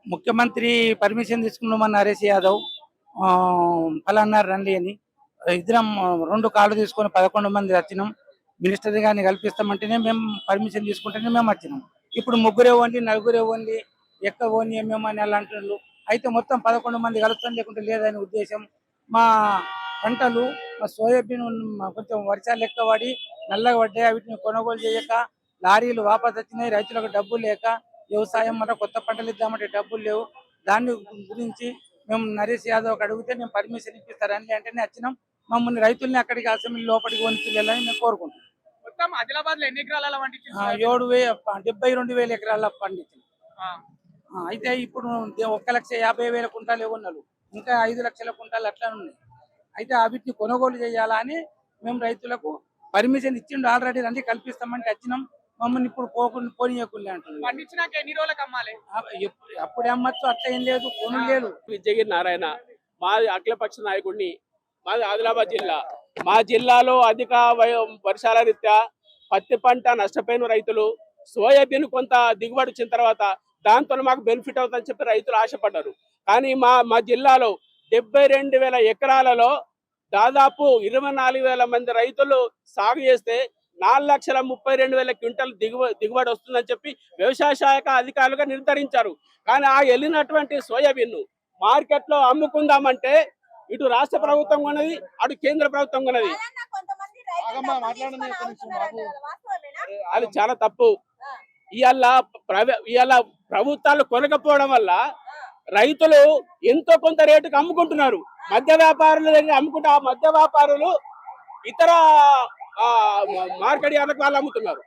ముఖ్యమంత్రి పర్మిషన్ తీసుకున్నామన్న నరేష్ యాదవ్ పలాన్నారు రండి అని ఇద్దరం 2 కార్లు తీసుకొని 11 మంది వచ్చినాం. మినిస్టర్ గారిని కల్పిస్తామంటేనే మేము పర్మిషన్ తీసుకుంటేనే మేము వచ్చినాం. ఇప్పుడు ముగ్గురే ఇవ్వండి, నలుగురే ఇవ్వండి, ఎక్క ఓని మేము అని అలా అంటున్నారు. అయితే మొత్తం 11 మంది కలుస్తాం, లేకుంటే లేదని ఉద్దేశం. మా పంటలు, మా సోయాబీన్ కొంచెం వర్షాలు ఎక్కువ పడి నల్లగా పడ్డాయి. వీటిని కొనుగోలు చేయక లారీలు వాపసు వచ్చినాయి. రైతులకు డబ్బులు లేక వ్యవసాయం మన కొత్త పంటలు ఇద్దామంటే డబ్బులు లేవు. దాని గురించి మేము నరేష్ యాదవ్ అడిగితే నేను పర్మిషన్ ఇప్పిస్తారని అంటేనే వచ్చినాం. మమ్మల్ని రైతుల్ని అక్కడికి అసెంబ్లీ లోపలికి వెళ్ళాలని మేము కోరుకుంటున్నాం. మొత్తం ఆదిలాబాద్ లో ఎన్ని ఎకరాల పండించారు? 72,000 ఎకరాల పండించింది. అయితే ఇప్పుడు 1,50,000 కుంటాలు ఉన్నారు, ఇంకా 5 లక్షల కుంటాలు అట్లా ఉన్నాయి. అయితే వీటిని కొనుగోలు చేయాలా అని మేము రైతులకు పర్మిషన్ ఇచ్చిండు. ఆల్రెడీ రండి కల్పిస్తామంటే వచ్చినాం. మమ్మల్ని ఇప్పుడు పోనీయకుండా అంటున్నారు. పండించినాక ఎన్ని రోజులకు అమ్మాలి? అప్పుడే అమ్మచ్చు, అట్లా ఏం లేదు, కొను లేదు. విజయగిరి నారాయణ, మాది అఖిలపక్ష నాయకుడిని. మాది ఆదిలాబాద్ జిల్లా. మా జిల్లాలో అధిక వర్షాల రీత్యా పత్తి పంట నష్టపోయిన రైతులు సోయాబీన్ కొంత దిగుబడి వచ్చిన తర్వాత దాంతో మాకు బెనిఫిట్ అవుతుందని చెప్పి రైతులు ఆశపడ్డారు. కానీ మా జిల్లాలో 72,000 ఎకరాలలో దాదాపు 24,000 మంది రైతులు సాగు చేస్తే 4,32,000 క్వింటల్ దిగుబడి వస్తుందని చెప్పి వ్యవసాయ శాఖ అధికారులుగా నిర్ధారించారు. కానీ ఆ వెళ్ళినటువంటి సోయాబీన్ మార్కెట్ లో అమ్ముకుందామంటే ఇటు రాష్ట్ర ప్రభుత్వం కొన్నది, అటు కేంద్ర ప్రభుత్వం కొన్నది. అది చాలా తప్పు. ఇవాళ ప్రభుత్వాలు కొనకపోవడం వల్ల రైతులు ఎంతో కొంత రేటుకు అమ్ముకుంటున్నారు. మధ్య వ్యాపారుల దగ్గర అమ్ముకుంటే ఆ మధ్య వ్యాపారులు ఇతర మార్కెట్ యార్డులకు వాళ్ళు అమ్ముతున్నారు.